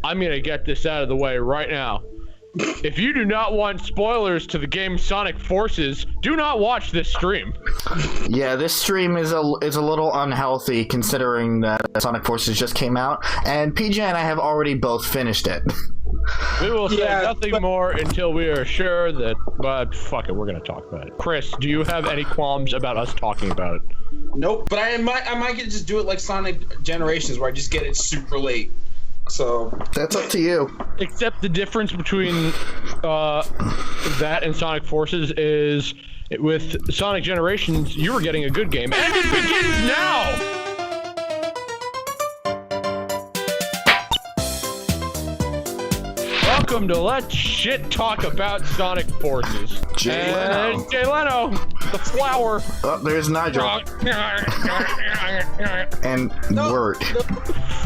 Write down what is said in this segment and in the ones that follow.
I'm gonna get this out of the way right now. If you do not want spoilers to the game Sonic Forces, do not watch this stream. Yeah, this stream is a little unhealthy considering that Sonic Forces just came out, and PJ and I have already both finished it. We will say nothing more until we are sure that, but fuck it, we're gonna talk about it. Chris, do you have any qualms about us talking about it? Nope, but I might just do it like Sonic Generations, where I just get it super late. So that's up to you. Except the difference between that and Sonic Forces is with Sonic Generations, you were getting a good game, and it begins now! Welcome to Let's Shit Talk About Sonic Forces. Jay Leno. Jay Leno, the flower. Oh, there's Nigel. And Wirt.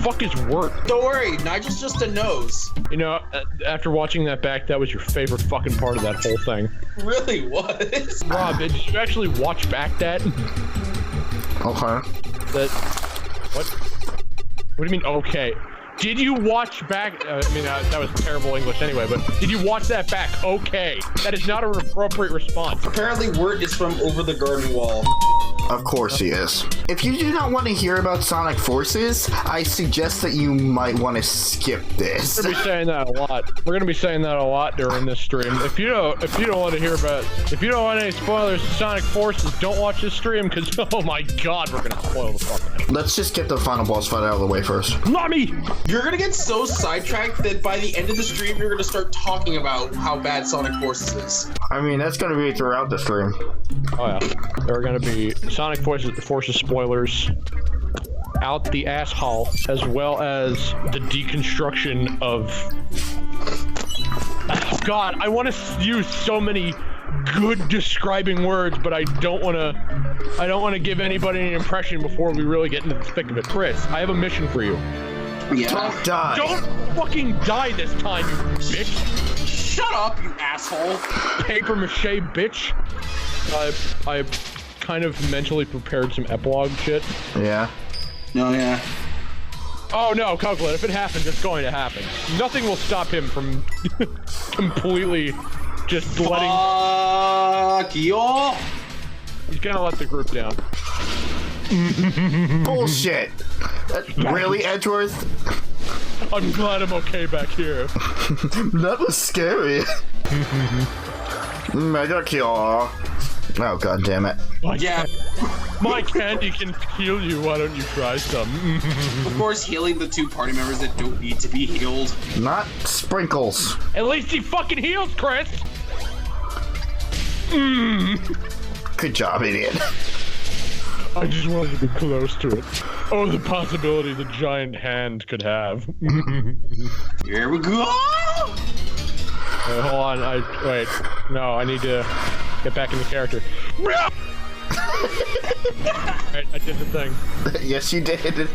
Fuck is Wirt? Don't worry, Nigel's just a nose. You know, after watching that back, that was your favorite fucking part of that whole thing. Really was. Rob, did you actually watch back that? Okay. What? What do you mean, okay? Did you watch back? I mean, that was terrible English anyway, but did you watch that back? Okay. That is not an appropriate response. Apparently, Wirt is from over the garden wall. Of course he is. If you do not want to hear about Sonic Forces, I suggest that you might want to skip this. We're gonna be saying that a lot. We're gonna be saying that a lot during this stream. If you don't want to hear about, if you don't want any spoilers to Sonic Forces, don't watch this stream because oh my god, we're gonna spoil the fuck out of it. Let's just get the final boss fight out of the way first. Not me. You're gonna get so sidetracked that by the end of the stream, you're gonna start talking about how bad Sonic Forces is. I mean, that's gonna be throughout the stream. Oh yeah, there are gonna be Sonic Forces spoilers out the asshole, as well as the deconstruction of. Oh God, I want to use so many good describing words, but I don't want to give anybody an impression before we really get into the thick of it. Chris, I have a mission for you. Yeah. Don't die. Don't fucking die this time, you bitch. Shut up, you asshole. Paper mache bitch. I kind of mentally prepared some epilogue shit. Yeah. No, yeah. Oh no, Coquelet, if it happens, it's going to happen. Nothing will stop him from completely just letting... Fuck you! He's gonna let the group down. Bullshit! Really, Edgeworth? I'm glad I'm okay back here. That was scary. Mega Cure. Oh god damn it. My candy can heal you, why don't you try some? Of course, healing the two party members that don't need to be healed. Not sprinkles. At least he fucking heals, Chris! Good job, idiot. I just wanted to be close to it. Oh, the possibility the giant hand could have. Here we go! Hold on, wait. No, I need to get back into character. Right, I did the thing. Yes, you did.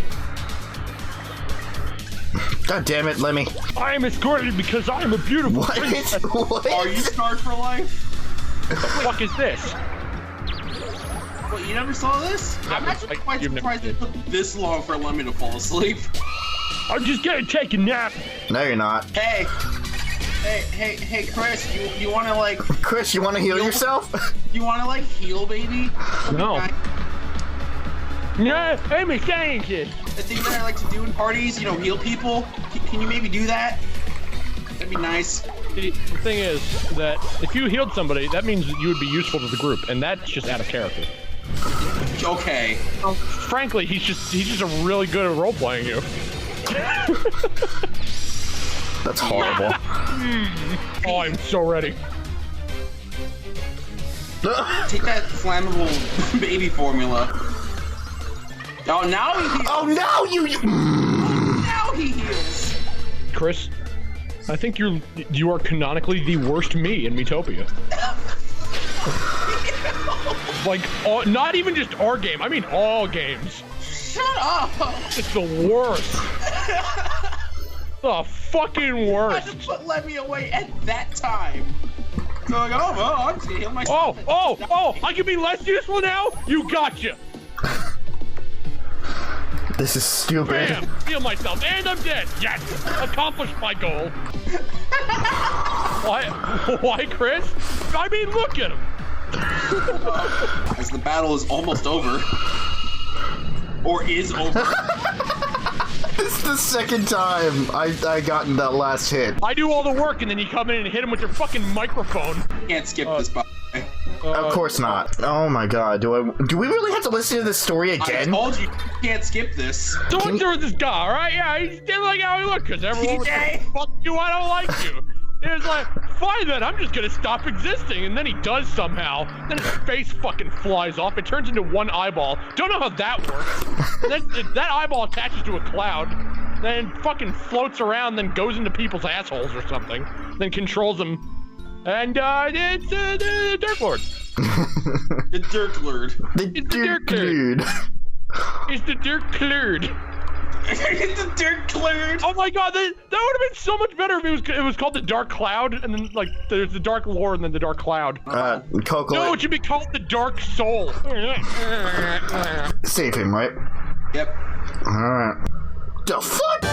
God damn it, Lemmy. I am escorted because I am a beautiful princess. What? Are you scarred for life? What the fuck is this? What, you never saw this? I'm actually quite surprised it took this long for Lemmy to fall asleep. I'm just gonna take a nap. No, you're not. Hey, Chris, you wanna like... Chris, you wanna heal yourself? You wanna like heal, baby? No. No, I'm a scientist. The thing that I like to do in parties, you know, heal people. Can you maybe do that? That'd be nice. The thing is that if you healed somebody, that means you would be useful to the group, and that's just out of character. Okay. Frankly, he's just a really good at role-playing you. That's horrible. Oh, I'm so ready. Take that flammable baby formula. Oh, now he heals. Oh no, you. Now he heals. Chris, I think you are canonically the worst me in Miitopia. Like, not even just our game, I mean all games. Shut up! It's the worst. The fucking worst. I had to put Lemmy away at that time. So like, oh, well, I'm just gonna heal myself. Oh, I can be less useful now? You gotcha. This is stupid. Bam! Heal myself, and I'm dead. Yes, accomplished my goal. Why? Why, Chris? I mean, look at him. As the battle is almost over, or is over. It's the second time I gotten that last hit. I do all the work, and then you come in and hit him with your fucking microphone. Can't skip this, by the way. Of course not. Oh my god, do we really have to listen to this story again? I told you can't skip this. So what's with this guy, alright? Yeah, he didn't like how he looked, because everyone was like, fuck you, I don't like you. And it's like, fine then, I'm just gonna stop existing. And then he does somehow. Then his face fucking flies off. It turns into one eyeball. Don't know how that works. And then that eyeball attaches to a cloud. Then fucking floats around, then goes into people's assholes or something. Then controls them. And it's the Dark Lord. The Dirk Lord. It's the Dirk Lord. It's the Dirk Lord. It's the Dirk Lord. Oh my god, that would have been so much better if it was called the Dark Cloud, and then like there's the Dark Lord and then the Dark Cloud. Coco. No, it should be called the Dark Soul. Save him, right? Yep. Alright. The fuck?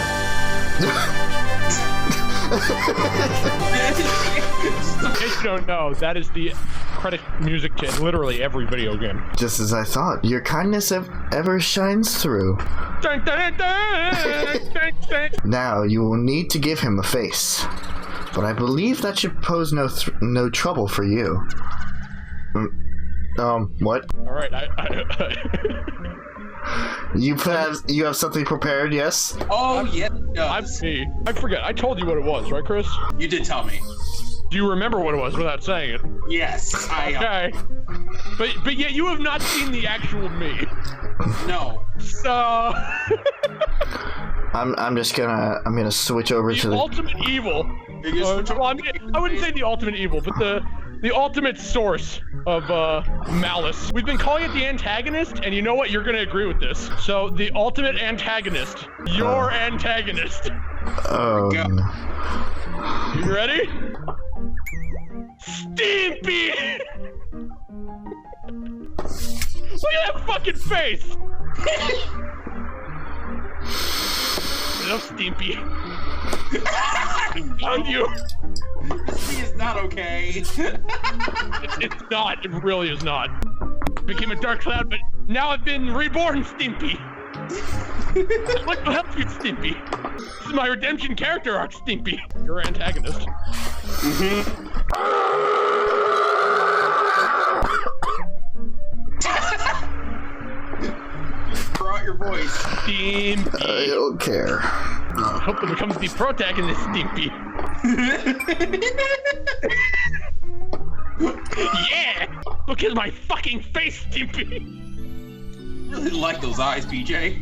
In case you don't know, that is the credit music to literally every video game. Just as I thought, your kindness ever shines through. Dun, dun, dun, dun, dun. Now, you will need to give him a face. But I believe that should pose no trouble for you. What? Alright, You have something prepared, yes? Oh, yeah. I forget. I told you what it was, right, Chris? You did tell me. Do you remember what it was without saying it? Yes, I. Okay. But yet you have not seen the actual me. No. So. I'm gonna switch over to the ultimate evil. Well, I wouldn't say the ultimate evil, but the ultimate source of malice. We've been calling it the antagonist, and you know what? You're gonna agree with this. So the ultimate antagonist, your antagonist. Oh. You ready? Stimpy! Look at that fucking face! Hello, Stimpy. Found you. This thing is not okay. It's not. It really is not. Became a dark cloud, but now I've been reborn, Stimpy. I'd like to help you, Stimpy. This is my redemption character arc, Stimpy. Your antagonist. Throw out your voice. Stimpy. I don't care. I hope it becomes the protagonist, Stimpy. Yeah! Look at my fucking face, Stimpy! Really like those eyes, BJ.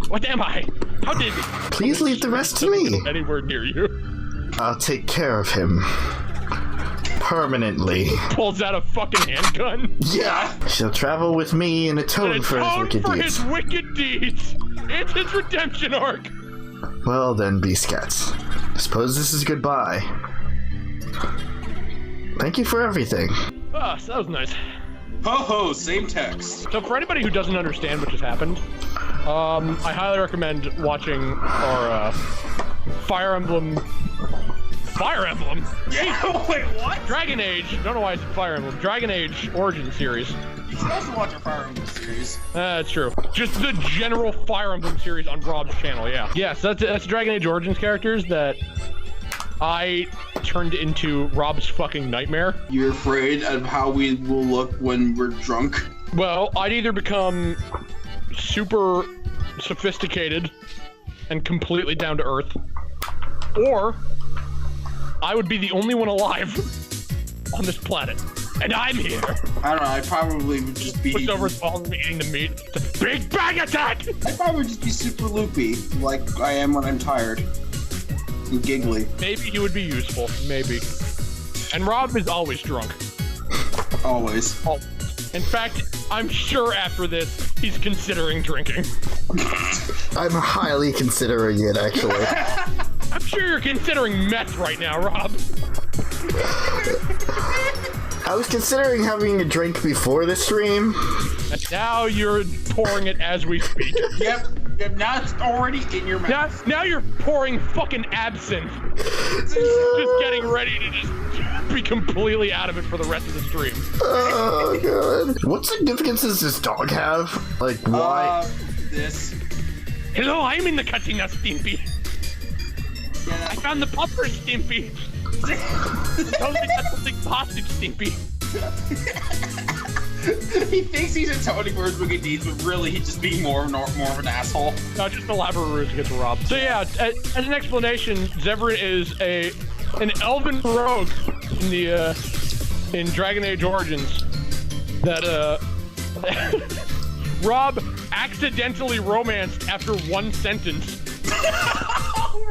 What am I? How did... Please leave the rest to me. Anywhere near you. I'll take care of him. Permanently. Pulls out a fucking handgun. Yeah! She'll travel with me and atone for his wicked deeds. His wicked deeds! It's his redemption arc! Well then, Bscats. I suppose this is goodbye. Thank you for everything. Ah, so that was nice. Ho ho, same text. So for anybody who doesn't understand what just happened, I highly recommend watching our Fire Emblem? Yeah, wait, what? Dragon Age. Don't know why I said Fire Emblem. Dragon Age Origin series. You can also watch our Fire Emblem series. That's true. Just the general Fire Emblem series on Rob's channel, yeah. Yes, that's Dragon Age Origins characters that I turned into Rob's fucking nightmare. You're afraid of how we will look when we're drunk? Well, I'd either become super sophisticated and completely down to earth, or I would be the only one alive on this planet. And I'm here. I don't know, I probably would just be... Pushed over his balls and eating the meat. It's a big bang attack! I probably would just be super loopy, like I am when I'm tired. And giggly. Maybe he would be useful. Maybe. And Rob is always drunk. Always. Oh. In fact, I'm sure after this, he's considering drinking. I'm highly considering it, actually. I'm sure you're considering meth right now, Rob. I was considering having a drink before the stream. And now you're pouring it as we speak. Yep, now it's already in your mouth. Now you're pouring fucking absinthe. Just getting ready to just be completely out of it for the rest of the stream. Oh, God. What significance does this dog have? Like, why? This. Hello, I'm in the cutting now, Stimpy. Yeah. I found the pupper, Stimpy. Totally got something hostage, Stimpy. He thinks he's atoning for his wicked deeds, but really he's just being more of an asshole. No, just an elaborate ruse to get to Rob. So yeah, as an explanation, Zevran is an elven rogue in the in Dragon Age Origins that Rob accidentally romanced after one sentence.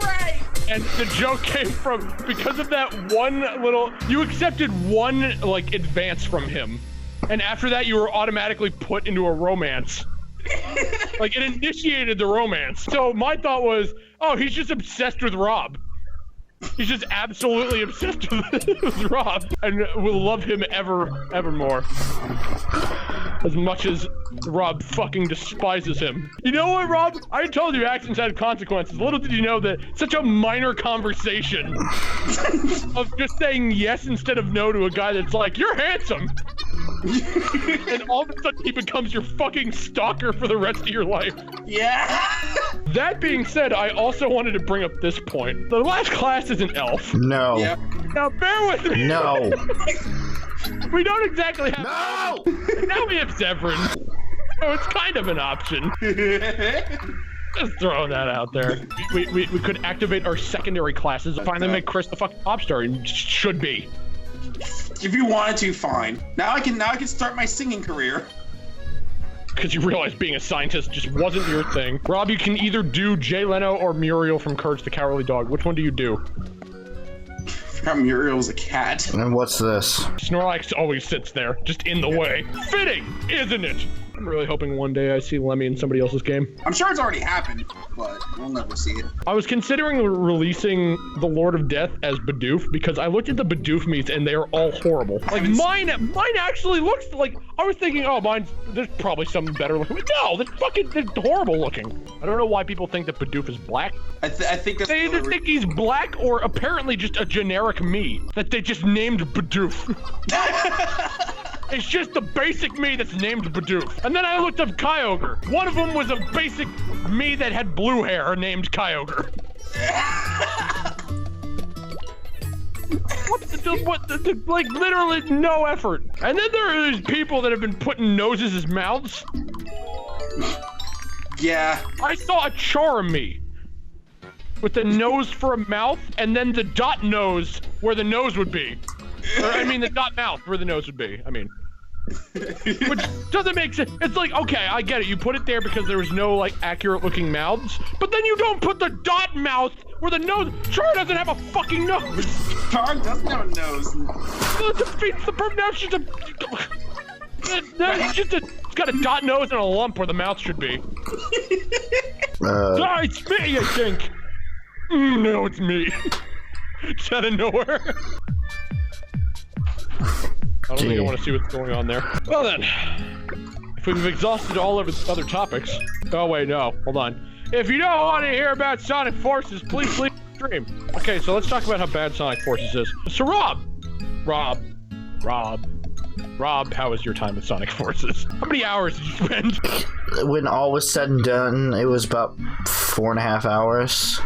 Right. And the joke came from because of that one little. You accepted one like advance from him, and after that you were automatically put into a romance. Like it initiated the romance. So my thought was, oh, he's just obsessed with Rob. He's just absolutely obsessed with Rob, and will love him evermore. As much as Rob fucking despises him. You know what, Rob? I told you actions had consequences. Little did you know that such a minor conversation of just saying yes instead of no to a guy that's like, you're handsome. And all of a sudden he becomes your fucking stalker for the rest of your life. Yeah. That being said, I also wanted to bring up this point. The last class is an elf. No. Yep. Now bear with me. No. We don't exactly have. No. And now we have Zevran. So it's kind of an option. Just throwing that out there. We could activate our secondary classes and finally make Chris the fucking pop star. He should be. If you wanted to, fine. Now I can start my singing career. Because you realize being a scientist just wasn't your thing. Rob, you can either do Jay Leno or Muriel from Courage the Cowardly Dog. Which one do you do? I forgot Muriel was a cat. And what's this? Snorlax always sits there, just in the way. Fitting, isn't it? I'm really hoping one day I see Lemmy in somebody else's game. I'm sure it's already happened, but we'll never see it. I was considering releasing the Lord of Death as Bidoof because I looked at the Bidoof meats and they are all horrible. Like mine actually looks like, I was thinking, oh, there's probably some better looking. No, they're horrible looking. I don't know why people think that Bidoof is black. I think that's they either think he's black or apparently just a generic me that they just named Bidoof. It's just the basic me that's named Bidoof. And then I looked up Kyogre. One of them was a basic me that had blue hair named Kyogre. Like literally no effort. And then there are these people that have been putting noses as mouths. Yeah. I saw a Charmy with the nose for a mouth and then the dot nose where the nose would be. Or, I mean the dot mouth where the nose would be. I mean. Which doesn't make sense. It's like, okay, I get it. You put it there because there was no, like, accurate-looking mouths. But then you don't put the dot mouth where the nose... Char doesn't have a fucking nose. Char doesn't have a nose. It defeats the purpose. Now it's just a... It's got a dot nose and a lump where the mouth should be. It's me, I think. No, it's me. It's out of nowhere. I don't think I want to see what's going on there. Well then, if we've exhausted all of its other topics... Oh wait, no, hold on. If you don't want to hear about Sonic Forces, please leave the stream. Okay, so let's talk about how bad Sonic Forces is. So Rob, how was your time with Sonic Forces? How many hours did you spend? When all was said and done, it was about 4.5 hours.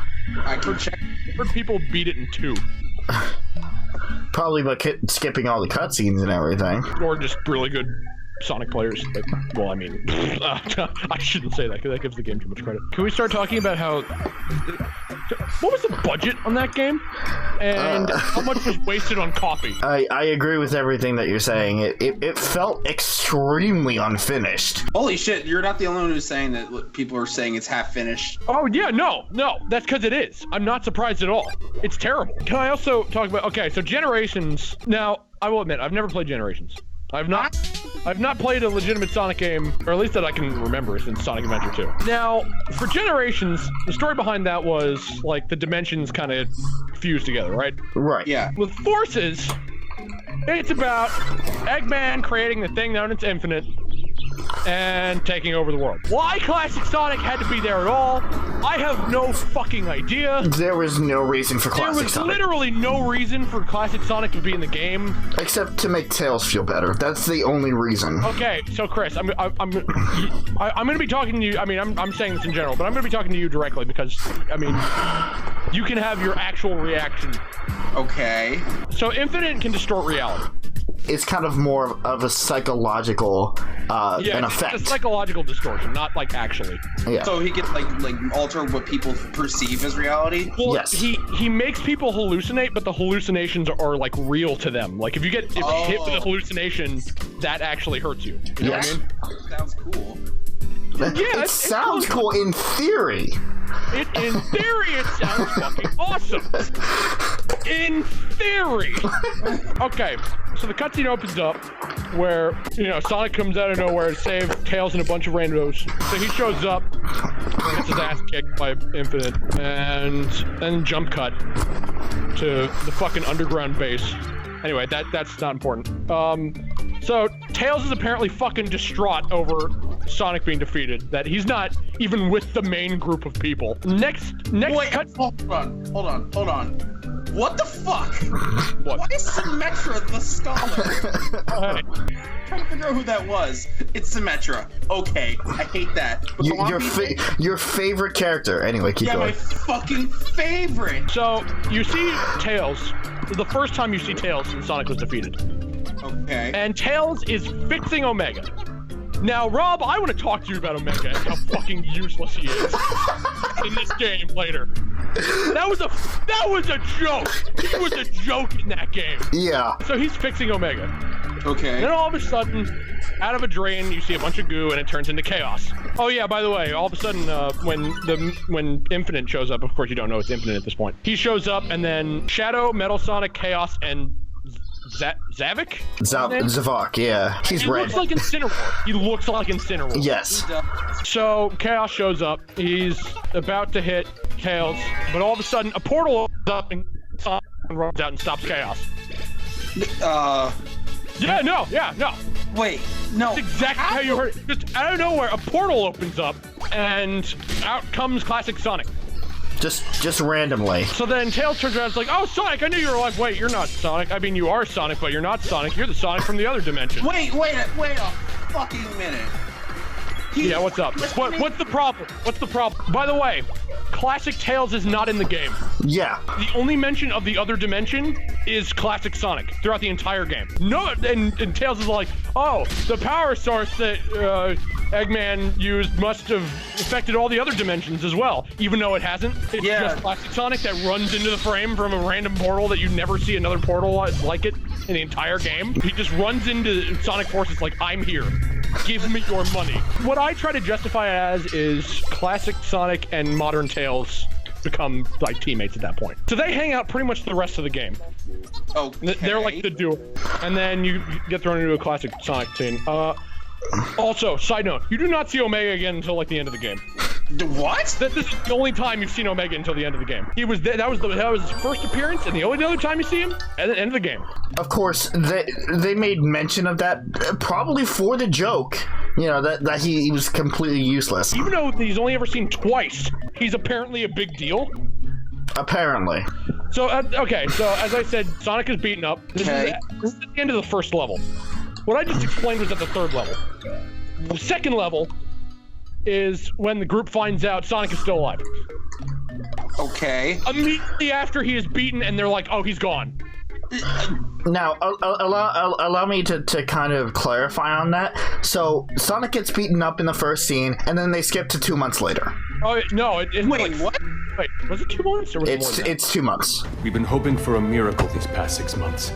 I can check. I've heard people beat it in 2. Probably by skipping all the cutscenes and everything. Or just really good Sonic players. Like, well, I mean, I shouldn't say that because that gives the game too much credit. Can we start talking about how... What was the budget on that game? And how much was wasted on coffee? I agree with everything that you're saying. It felt extremely unfinished. Holy shit, you're not the only one who's saying that. People are saying it's half finished. Oh yeah, no, that's because it is. I'm not surprised at all. It's terrible. Can I also talk about, okay, so Generations. Now, I will admit, I've never played Generations. I've not played a legitimate Sonic game, or at least that I can remember since Sonic Adventure 2. Now, for Generations, the story behind that was, like, the dimensions kind of fused together, right? Right. Yeah. With Forces, it's about Eggman creating the thing known as Infinite, and taking over the world. Why Classic Sonic had to be there at all, I have no fucking idea. There was no reason for Classic Sonic. There was literally no reason for Classic Sonic to be in the game. Except to make Tails feel better. That's the only reason. Okay, so Chris, I'm gonna be talking to you. I mean, I'm saying this in general, but I'm gonna be talking to you directly because, I mean, you can have your actual reaction. Okay. So Infinite can distort reality. It's kind of more of a psychological an effect. It's a psychological distortion, not like actually. Yeah. So he can like alter what people perceive as reality? Well, yes. He makes people hallucinate, but the hallucinations are like real to them. Like if you get hit with a hallucination, that actually hurts you. You know what I mean? Sounds cool. Yeah, it sounds cool in theory. In theory, it sounds fucking awesome. In theory. Okay, so the cutscene opens up where, you know, Sonic comes out of nowhere to save Tails and a bunch of randos. So he shows up, gets his ass kicked by Infinite, and then jump cut to the fucking underground base. Anyway, that's not important. So Tails is apparently fucking distraught over Sonic being defeated, that he's not even with the main group of people. Next Wait, cut. hold on. What the fuck? What? Why is Symmetra the scholar? I'm trying to figure out who that was. It's Symmetra. Okay, I hate that. But your favorite character. Anyway, keep going. Yeah, my fucking favorite. So you see Tails. The first time you see Tails since Sonic was defeated. Okay. And Tails is fixing Omega. Now, Rob, I want to talk to you about Omega and how fucking useless he is in this game later. That was a joke. He was a joke in that game. Yeah. So he's fixing Omega. Okay. And then all of a sudden, out of a drain, you see a bunch of goo and it turns into chaos. Oh yeah, by the way, all of a sudden, when Infinite shows up, of course you don't know it's Infinite at this point. He shows up and then Shadow, Metal Sonic, Chaos, and Zavok? Zavok, yeah. He's red. He looks like Incineroar. Yes. So Chaos shows up. He's about to hit Tails, but all of a sudden a portal opens up and Sonic runs out and stops Chaos. Yeah, no. Wait, no. That's exactly how you heard it. Just out of nowhere, a portal opens up and out comes Classic Sonic. Just randomly. So then Tails turns around and is like, oh, Sonic, I knew you were alive. Wait, you're not Sonic. I mean, you are Sonic, but you're not Sonic. You're the Sonic from the other dimension. Wait a fucking minute. Yeah, what's up? What's the problem? What's the problem? By the way, Classic Tails is not in the game. Yeah. The only mention of the other dimension is Classic Sonic throughout the entire game. No, and Tails is like, oh, the power source that Eggman used must have affected all the other dimensions as well, even though it hasn't. It's just Classic Sonic that runs into the frame from a random portal that you never see another portal like it in the entire game. He just runs into Sonic Forces like, I'm here. Give me your money. What I try to justify it as is Classic Sonic and Modern Tails become like teammates at that point. So they hang out pretty much the rest of the game. Okay. They're like the duo. And then you get thrown into a Classic Sonic scene. Also, side note, you do not see Omega again until like the end of the game. What? This is the only time you've seen Omega until the end of the game. He was there, that was his first appearance, and the only other time you see him at the end of the game. Of course, they made mention of that probably for the joke. You know that he was completely useless. Even though he's only ever seen twice, he's apparently a big deal. Apparently. So okay, so as I said, Sonic is beaten up. This is at the end of the first level. What I just explained was at the third level. The second level is when the group finds out Sonic is still alive. Okay. Immediately after he is beaten, and they're like, oh, he's gone. Now, allow me to kind of clarify on that. So, Sonic gets beaten up in the first scene, and then they skip to 2 months later. Oh, no. Wait, what? Wait, was it 2 months? Or was it more than that? It's 2 months. We've been hoping for a miracle these past 6 months.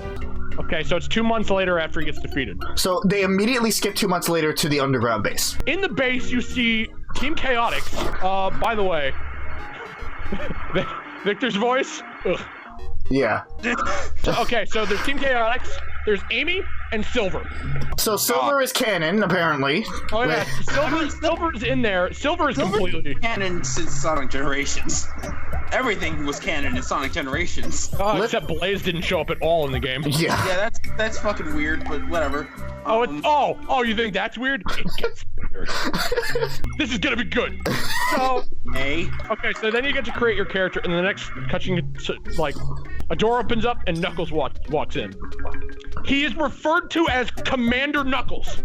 Okay, so it's 2 months later after he gets defeated. So they immediately skip 2 months later to the underground base. In the base, you see Team Chaotix. By the way, Victor's voice? Ugh. Yeah. Okay, so there's Team Chaotix, there's Amy, and Silver. So Silver is canon, apparently. Oh yeah, Silver's in there. Silver is completely canon since Sonic Generations. everything was canon in Sonic Generations. Except Blaze didn't show up at all in the game. Yeah. Yeah, that's fucking weird, but whatever. Oh, you think that's weird? It gets weird. This is gonna be good. So, okay, so then you get to create your character, and the next cutscene, like, a door opens up and Knuckles walks in. He is referred to as Commander Knuckles.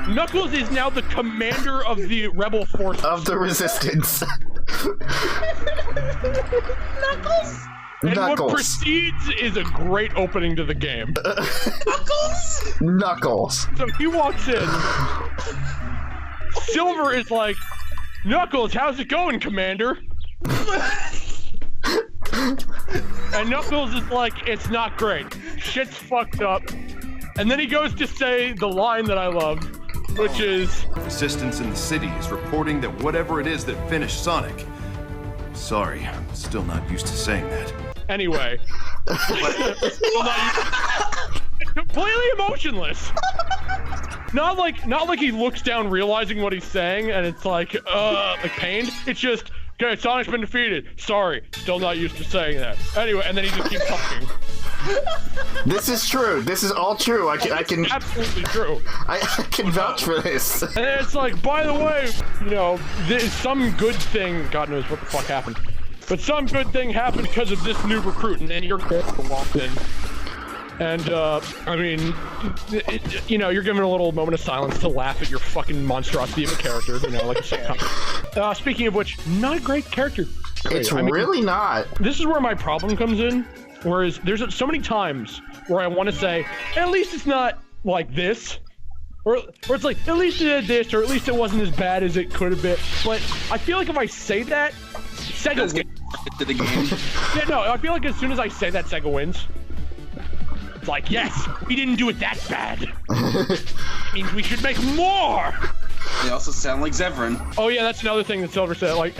Knuckles is now the commander of the rebel forces. Of the resistance. Knuckles? And what precedes is a great opening to the game. Knuckles? Knuckles. So he walks in. Silver is like, Knuckles, how's it going, Commander? And Knuckles is like, it's not great. Shit's fucked up. And then he goes to say the line that I love, which is... Resistance in the city is reporting that whatever it is that finished Sonic... Sorry, I'm still not used to saying that. Anyway. Completely emotionless. Not like he looks down realizing what he's saying and it's like pained. It's just, okay, Sonic's been defeated. Sorry, still not used to saying that. Anyway, and then he just keeps talking. This is true. This is all true. I can absolutely true. I can vouch for this. And it's like, by the way, you know, there's some good thing. God knows what the fuck happened, but some good thing happened because of this new recruit, and then your character walked in. And, I mean, you know, you're giving a little moment of silence to laugh at your fucking monstrosity of a character, you know, like a sitcom. Speaking of which, not a great character. It's really not. This is where my problem comes in. Whereas there's so many times where I want to say, at least it's not like this. Or it's like, at least it did this, or at least it wasn't as bad as it could have been. But I feel like if I say that, Sega wins. To the game. Yeah, no, I feel like as soon as I say that, Sega wins. It's like, yes, we didn't do it that bad. It means we should make more! They also sound like Zevran. Oh yeah, that's another thing that Silver said, like...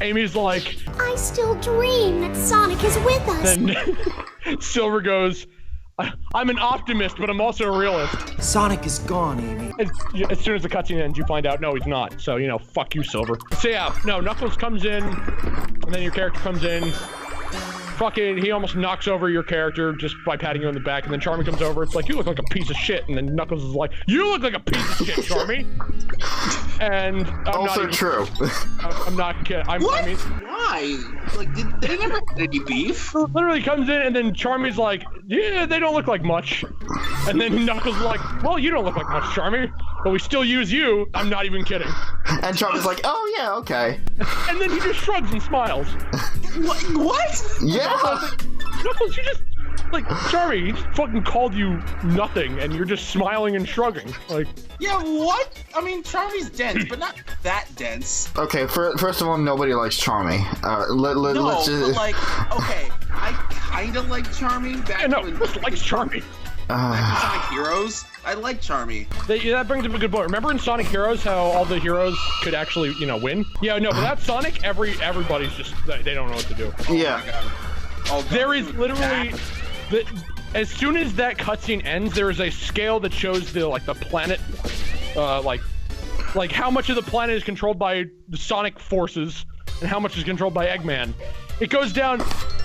Amy's like... I still dream that Sonic is with us. Then Silver goes, I'm an optimist, but I'm also a realist. Sonic is gone, Amy. As soon as the cutscene ends, you find out, no, he's not. So, you know, fuck you, Silver. So yeah, no, Knuckles comes in, and then your character comes in. Fucking, he almost knocks over your character just by patting you on the back, and then Charmy comes over, it's like, you look like a piece of shit, and then Knuckles is like, you look like a piece of shit, Charmy! And I'm also not even, true. I'm not kidding. What? I mean, why? Like, they never had any beef? Literally comes in, and then Charmy's like, yeah, they don't look like much. And then Knuckles is like, well, you don't look like much, Charmy, but we still use you. I'm not even kidding. And Charmy's like, oh yeah, okay. And then he just shrugs and smiles. What? Yeah. Knuckles, you just, like, Charmy, he fucking called you nothing, and you're just smiling and shrugging. Like, yeah, what? I mean, Charmy's dense, but not that dense. Okay, first of all, nobody likes Charmy. Let's just... but like, okay, I kinda like Charmy back when... likes Charmy. Back in Sonic Heroes, I like Charmy. That brings up a good point. Remember in Sonic Heroes how all the heroes could actually, you know, win? Yeah, no, but that's Sonic, everybody's just, they don't know what to do. Yeah. Oh, there is literally, as soon as that cutscene ends, there is a scale that shows the planet, like how much of the planet is controlled by the Sonic forces and how much is controlled by Eggman. It goes down.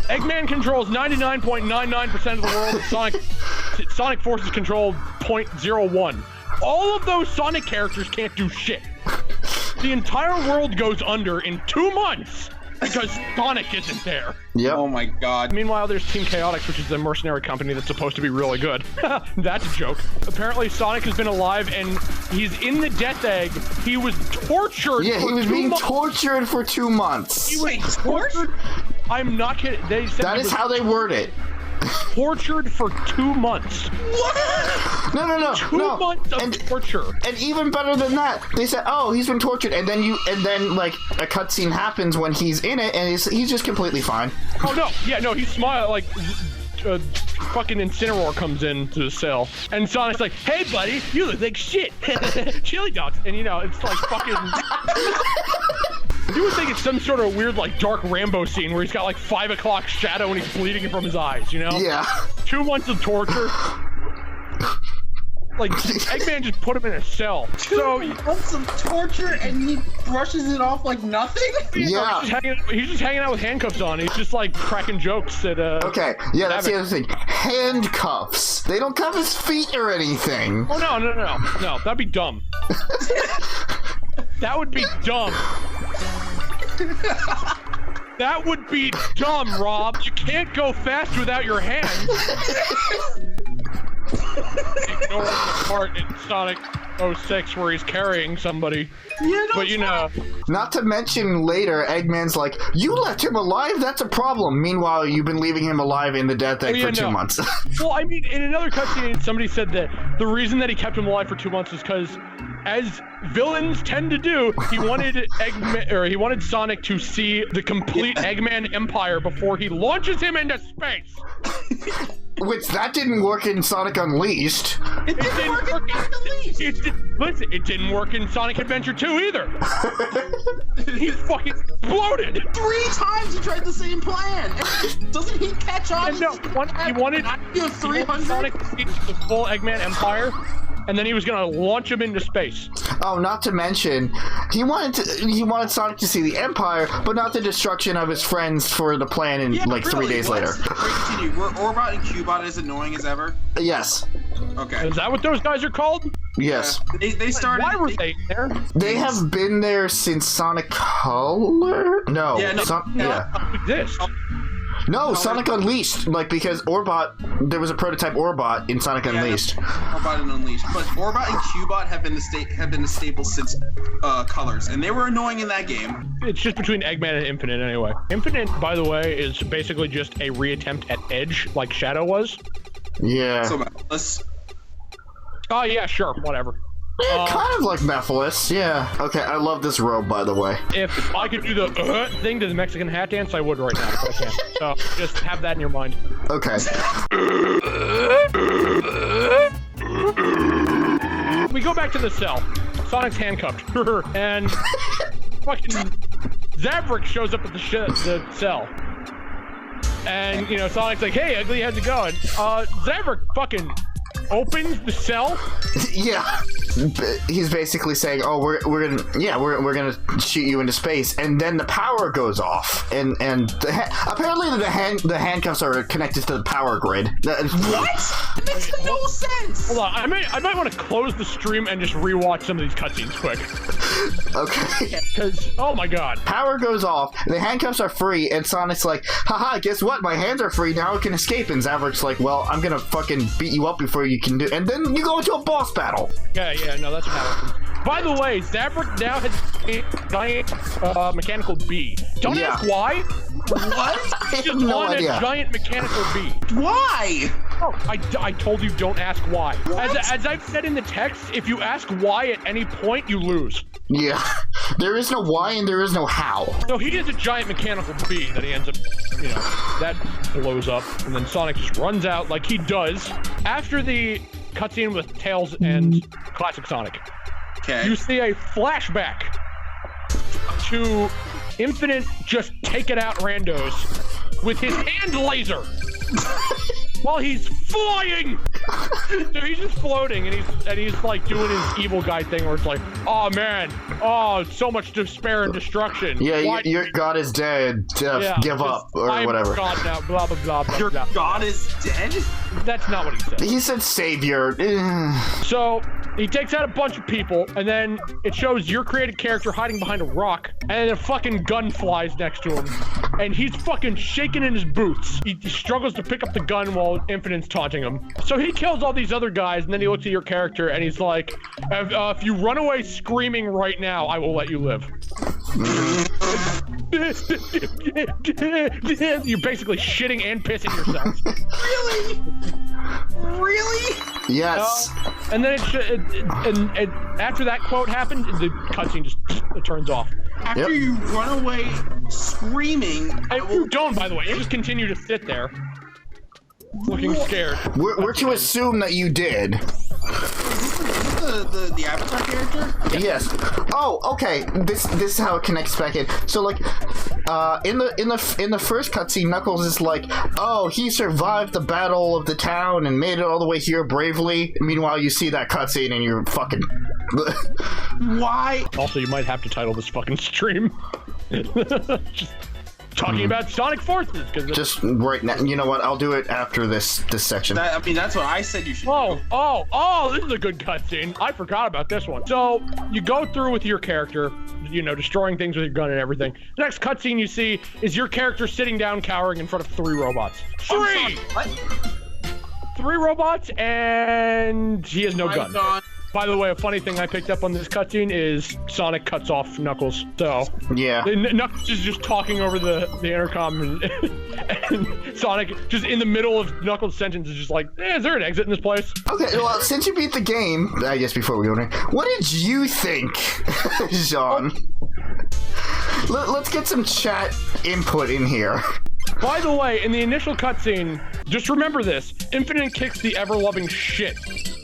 Eggman controls 99.99% of the world. Sonic forces control 0.01. All of those Sonic characters can't do shit. The entire world goes under in 2 months because Sonic isn't there. Yeah. Oh my god. Meanwhile, there's Team Chaotix, which is a mercenary company that's supposed to be really good. That's a joke. Apparently, Sonic has been alive, and he's in the Death Egg. He was tortured. Yeah, he was being tortured for 2 months. He was tortured? I'm not kidding. They said that is how they word it. Tortured for 2 months. What? No. 2 months of torture. And even better than that, they said, "Oh, he's been tortured," and then like a cutscene happens when he's in it, and he's just completely fine. Oh no, yeah, no, he's smiling like. Fucking Incineroar comes into the cell, and Sonic's like, "Hey, buddy, you look like shit." Chili dogs, and you know, it's like fucking. You would think it's some sort of weird, like, dark Rambo scene where he's got like 5 o'clock shadow and he's bleeding from his eyes, you know? Yeah. 2 months of torture. Like, Eggman just put him in a cell. So he wants some torture and he brushes it off like nothing? Yeah. He's just hanging out with handcuffs on. He's just like cracking jokes at Okay, yeah, that's the other thing. Handcuffs. They don't cover his feet or anything. Oh no, that'd be dumb. That would be dumb. That would be dumb, Rob. You can't go fast without your hands. Ignore the part in Sonic 06 where he's carrying somebody. Yeah, but you know. Not to mention later, Eggman's like, you left him alive? That's a problem. Meanwhile, you've been leaving him alive in the death egg for 2 months. Well, I mean, in another cutscene, somebody said that the reason that he kept him alive for 2 months is because, as villains tend to do, he wanted Sonic to see the complete Eggman empire before he launches him into space. Which, that didn't work in Sonic Unleashed. It didn't work in Sonic Unleashed! Listen, it didn't work in Sonic Adventure 2 either. He fucking exploded! 3 times he tried the same plan! Doesn't he catch on? No, he wanted Sonic to see the full Eggman empire, and then he was gonna launch him into space. Oh, not to mention, he wanted Sonic to see the Empire, but not the destruction of his friends for the plan in 3 days later. Continue. Were Orbot and Cubot as annoying as ever? Yes. Okay. Is that what those guys are called? Yes. They started. Why were they there? They have been there since Sonic Color? No. Yeah, Exist. No, Sonic Unleashed, because Orbot, there was a prototype Orbot in Sonic Unleashed. Orbot and Unleashed, but Orbot and Cubot have been the staple since Colors, and they were annoying in that game. It's just between Eggman and Infinite anyway. Infinite, by the way, is basically just a reattempt at Edge, like Shadow was. Yeah. So let's. Oh yeah, sure, whatever. Kind of like Mephiles, yeah. Okay, I love this robe, by the way. If I could do the thing to the Mexican hat dance, I would right now, if I can. So, just have that in your mind. Okay. We go back to the cell. Sonic's handcuffed. And fucking Zaverick shows up at the cell. And, you know, Sonic's like, hey, Ugly, how's it going? Zaverick fucking opens the cell. Yeah. He's basically saying, "Oh, we're gonna shoot you into space," and then the power goes off, and apparently the handcuffs are connected to the power grid. What? It makes no sense. Hold on, I might want to close the stream and just rewatch some of these cutscenes quick. Okay. Because oh my god, power goes off, the handcuffs are free, and Sonic's like, "Haha, guess what? My hands are free now. I can escape." And Zaverick's like, "Well, I'm gonna fucking beat you up before you can do." And then you go into a boss battle. Yeah, no, that's what happens. By the way, Zaverick now has a giant mechanical bee. Don't ask why. What? He's just on a giant mechanical bee. Why? Oh, I told you don't ask why. As I've said in the text, if you ask why at any point, you lose. Yeah. There is no why and there is no how. So he is a giant mechanical bee that he ends up, you know, that blows up, and then Sonic just runs out like he does after the cutscene with Tails and Classic Sonic. Okay. You see a flashback to Infinite just taking out randos with his hand laser while he's flying. So he's just floating, and he's like doing his evil guy thing where it's like, oh man, oh so much despair and destruction. Yeah, your god is dead. Give up or whatever. God now, blah blah blah. Blah your blah. God is dead? That's not what he said. He said savior. So he takes out a bunch of people, and then it shows your created character hiding behind a rock, and then a fucking gun flies next to him, and he's fucking shaking in his boots. He struggles to pick up the gun while Infinite's taunting him. So he kills all these other guys, and then he looks at your character, and he's like, if you run away screaming right now, I will let you live. You're basically shitting and pissing yourself. Really? Yes. And then and after that quote happened, the cutscene just turns off. After you run away screaming, you don't, by the way. You just continue to sit there, looking scared. We're to assume that you did. Is this the Avatar character? Yes. Oh, okay. This is how it connects back in. So like, in the first cutscene, Knuckles is like, oh, he survived the battle of the town and made it all the way here bravely. Meanwhile, you see that cutscene and you're fucking. Why? Also, you might have to title this fucking stream. Just talking about Sonic Forces. Just right now. You know what? I'll do it after this section. I mean, that's what I said you should do. Oh, this is a good cutscene. I forgot about this one. So, you go through with your character, you know, destroying things with your gun and everything. The next cutscene you see is your character sitting down, cowering in front of 3 robots. 3! What? 3 robots, and he has no gun. By the way, a funny thing I picked up on this cutscene is Sonic cuts off Knuckles. So yeah, Knuckles is just talking over the intercom, and Sonic just in the middle of Knuckles' sentence is just like, is there an exit in this place? Okay, well, since you beat the game, I guess before we go in, what did you think, Jean? Let's get some chat input in here. By the way, in the initial cutscene, just remember this: Infinite kicks the ever-loving shit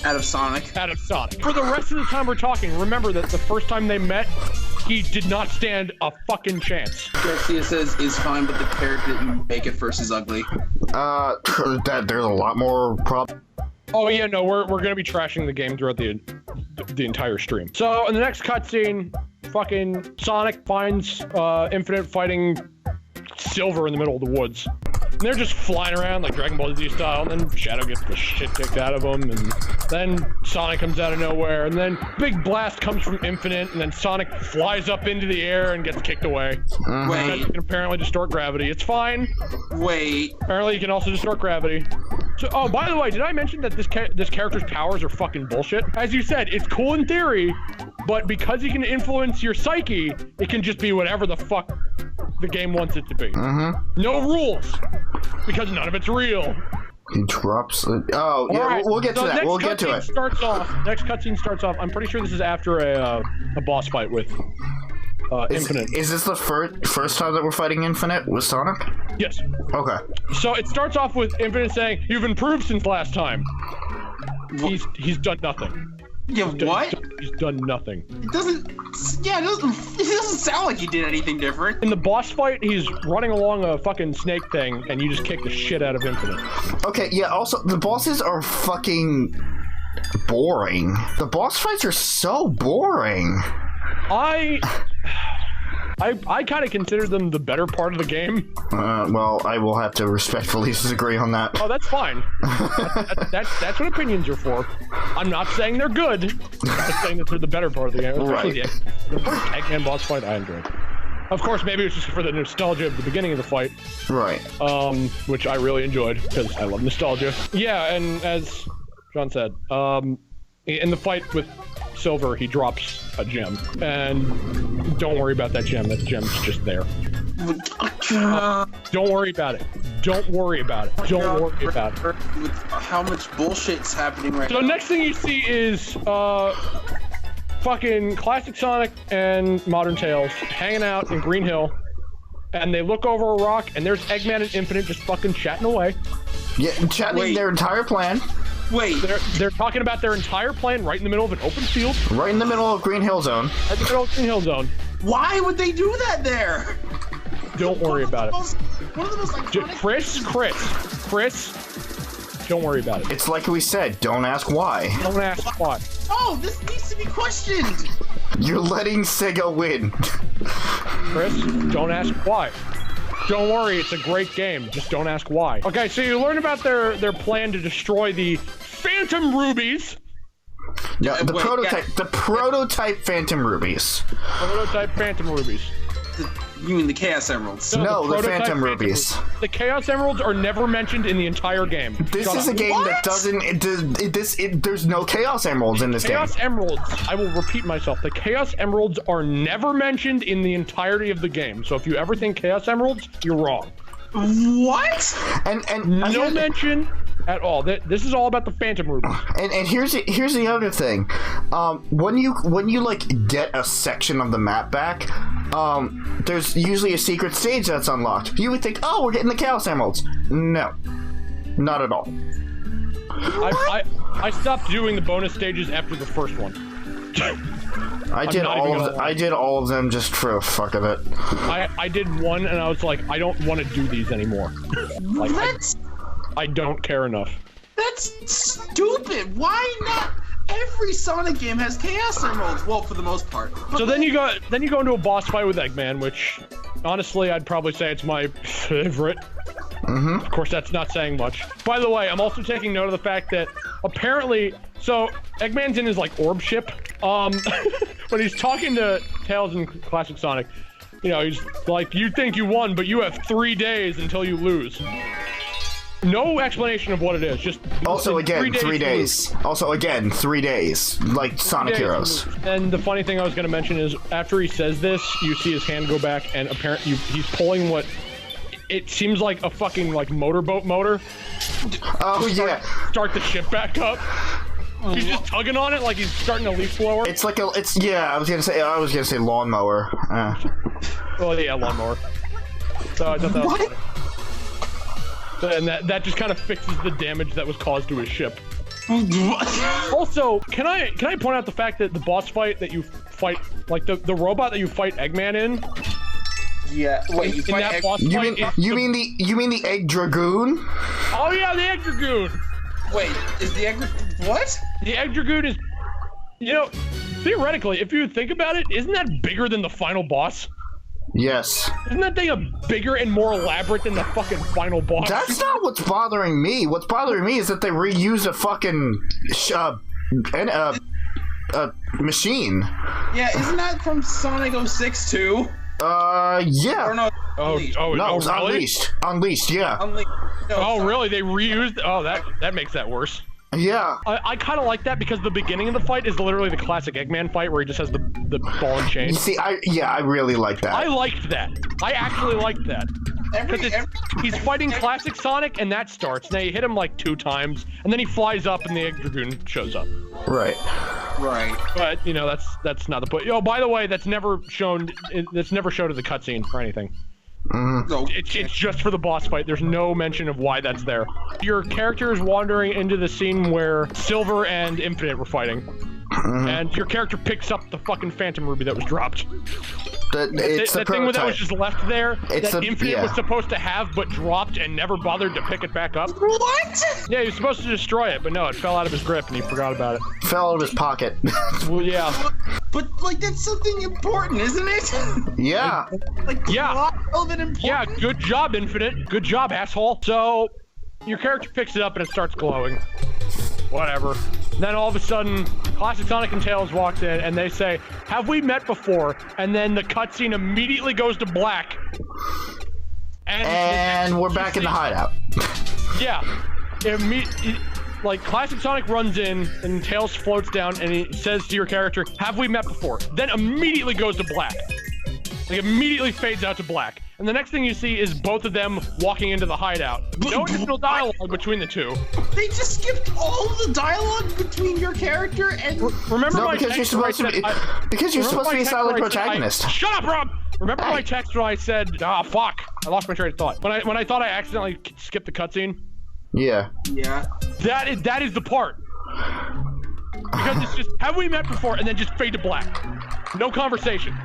out of Sonic. For the rest of the time we're talking, remember that the first time they met, he did not stand a fucking chance. Garcia says is fine, but the character that you make at first is ugly. There's a lot more problems. Oh yeah, no, we're gonna be trashing the game throughout the entire stream. So in the next cutscene, fucking Sonic finds Infinite fighting Silver in the middle of the woods. And they're just flying around like Dragon Ball Z style, and then Shadow gets the shit kicked out of him, and then Sonic comes out of nowhere, and then big blast comes from Infinite, and then Sonic flies up into the air and gets kicked away. Wait. You can apparently distort gravity. It's fine. Wait. Apparently you can also distort gravity. So, oh, by the way, did I mention that this character's powers are fucking bullshit? As you said, it's cool in theory, but because he can influence your psyche, it can just be whatever the fuck the game wants it to be. No rules, because none of it's real. He drops it. Oh, yeah, right. we'll get to that. We'll get to it. Next cutscene starts off. I'm pretty sure this is after a boss fight with Infinite. Is this the first time that we're fighting Infinite with Sonic? Yes. Okay. So it starts off with Infinite saying, "You've improved since last time." He's done nothing. Yeah, what? He's done nothing. It doesn't sound like he did anything different. In the boss fight, he's running along a fucking snake thing, and you just kick the shit out of Infinite. Okay, yeah, also, the bosses are fucking boring. The boss fights are so boring. I kind of consider them the better part of the game. Well, I will have to respectfully disagree on that. Oh, that's fine. That's what opinions are for. I'm not saying they're good. I'm just saying that they're the better part of the game. Right. The first Eggman boss fight I enjoyed. Of course, maybe it was just for the nostalgia of the beginning of the fight. Right. Which I really enjoyed, because I love nostalgia. Yeah, and as John said, in the fight with Silver, he drops a gem, and don't worry about that gem. That gem's just there. Don't worry about it. Don't worry about it. Don't worry about it. With how much bullshit's happening right now. So next thing you see is fucking classic Sonic and Modern Tails hanging out in Green Hill, and they look over a rock, and there's Eggman and Infinite just fucking chatting away. Yeah, chatting their entire plan. Wait. They're talking about their entire plan right in the middle of an open field. Right in the middle of Green Hill Zone. Right in the middle of Green Hill Zone. Why would they do that there? Don't worry about it. One of the most iconic... Chris, don't worry about it. It's like we said, don't ask why. Don't ask why. Oh, this needs to be questioned. You're letting Sega win. Chris, don't ask why. Don't worry, it's a great game. Just don't ask why. Okay, so you learn about their plan to destroy the Phantom Rubies. Yeah, the prototype Phantom Rubies. Prototype Phantom Rubies. You mean the Chaos Emeralds? No, the Phantom Rubies. The Chaos Emeralds are never mentioned in the entire game. This is a game that doesn't. There's no Chaos Emeralds in this game. Chaos Emeralds. I will repeat myself. The Chaos Emeralds are never mentioned in the entirety of the game. So if you ever think Chaos Emeralds, you're wrong. What? And no mention at all. This is all about the Phantom Rubies. And here's the other thing. When you like get a section of the map back, there's usually a secret stage that's unlocked. You would think, oh, we're getting the Chaos Emeralds. No, not at all. I stopped doing the bonus stages after the first one. I did all of them just for the fuck of it. I did one and I was like, I don't want to do these anymore. Like, I don't care enough. That's stupid. Why not? Every Sonic game has Chaos Emeralds. Well, for the most part. But so then you go into a boss fight with Eggman, which honestly I'd probably say it's my favorite. Of course, that's not saying much. By the way, I'm also taking note of the fact that apparently, so Eggman's in his like orb ship. When he's talking to Tails in Classic Sonic, you know, he's like, "You think you won, but you have 3 days until you lose." No explanation of what it is. Just also again 3 days. Also again 3 days, like Sonic Heroes. And the funny thing I was going to mention is after he says this, you see his hand go back, and apparently he's pulling what. It seems like a fucking like motorboat motor. Oh yeah. Start the ship back up. He's just tugging on it like he's starting a leaf blower. It's like I was gonna say lawnmower. Well, yeah, lawnmower. So I thought that was funny. And that just kind of fixes the damage that was caused to his ship. Also, can I point out the fact that the boss fight that you fight, like the robot that you fight Eggman in? Yeah. Wait, you fight Egg? You mean the Egg Dragoon? Oh yeah, the Egg Dragoon. Wait, is the Egg what? The Egg Dragoon is, you know, theoretically, if you think about it, isn't that bigger than the final boss? Yes. Isn't that thing bigger and more elaborate than the fucking final boss? That's not what's bothering me. What's bothering me is that they reuse a fucking machine. Yeah, isn't that from Sonic 06 too? Yeah. Or no, no, really? Unleashed, yeah. Really? They reused? Oh, that makes that worse. Yeah. I kind of like that because the beginning of the fight is literally the classic Eggman fight where he just has the ball and chain. You see, I really like that. I liked that. I actually liked that. He's fighting classic Sonic and that starts. Now you hit him like 2 times and then he flies up and the Egg Dragoon shows up. Right. But you know that's not the point. Oh, by the way, that's never shown. That's never showed in the cutscene or anything. It's just for the boss fight. There's no mention of why that's there. Your character is wandering into the scene where Silver and Infinite were fighting. And your character picks up the fucking Phantom Ruby that was dropped. That thing that was just left there that Infinite was supposed to have but dropped and never bothered to pick it back up. What? Yeah, he was supposed to destroy it, but no, it fell out of his grip and he forgot about it. Fell out of his pocket. Well, yeah. But like that's something important, isn't it? Yeah. Relevant important. Yeah, good job, Infinite. Good job, asshole. So, your character picks it up and it starts glowing. Whatever. Then all of a sudden, Classic Sonic and Tails walks in and they say, "Have we met before?" And then the cutscene immediately goes to black. And we're back in the hideout. Yeah. Like, Classic Sonic runs in and Tails floats down and he says to your character, "Have we met before?" Then immediately goes to black. Like, immediately fades out to black. And the next thing you see is both of them walking into the hideout. No additional dialogue between the two. They just skipped all the dialogue between your character and... Remember my because text you're where I supposed to said... because you're supposed to be a silent protagonist. Shut up, Rob! Remember my text where I said, fuck, I lost my train of thought. When I thought I accidentally skipped the cutscene? Yeah. Yeah. That is the part. Because it's just, have we met before? And then just fade to black. No conversation.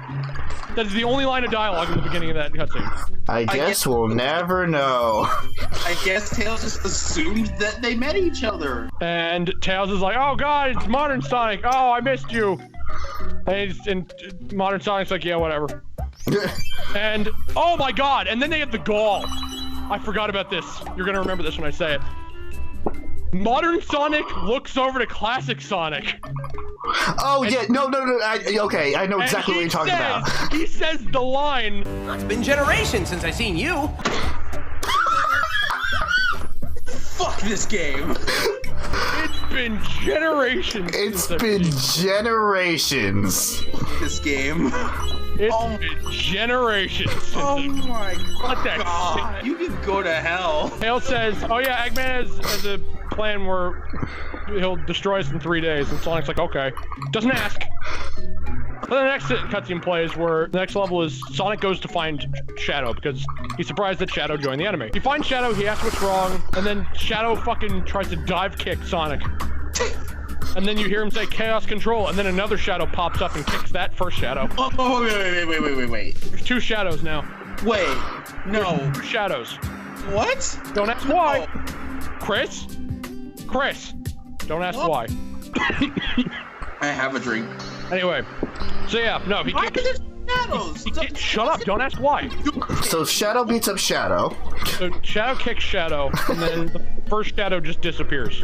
That is the only line of dialogue in the beginning of that cutscene. I guess we'll never know. I guess Tails just assumed that they met each other. And Tails is like, "Oh god, it's Modern Sonic. Oh, I missed you." And Modern Sonic's like, "Yeah, whatever." And, oh my god, and then they have the gall. I forgot about this. You're gonna remember this when I say it. Modern Sonic looks over to Classic Sonic. Oh, yeah, no, okay, I know exactly what you're talking about. He says the line, "It's been generations since I seen you." Fuck this game. It's been generations. It's been generations. This game. It's been generations. Oh my What the god. You can go to hell. Tails says, "Oh yeah, Eggman has a plan where he'll destroy us in 3 days." And Sonic's like, "Okay." Doesn't ask. The next cutscene plays where the next level is Sonic goes to find Shadow because he's surprised that Shadow joined the enemy. He finds Shadow, he asks what's wrong, and then Shadow fucking tries to dive kick Sonic. And then you hear him say Chaos Control, and then another Shadow pops up and kicks that first Shadow. Oh, wait. There's 2 Shadows now. Wait, no. There's 2 Shadows. What? Don't ask why. Chris, don't ask why. I have a drink. Anyway, so yeah, no, he Why kicked... are there shadows? Shut up, don't ask why. So Shadow beats up Shadow. So Shadow kicks Shadow, and then the first Shadow just disappears.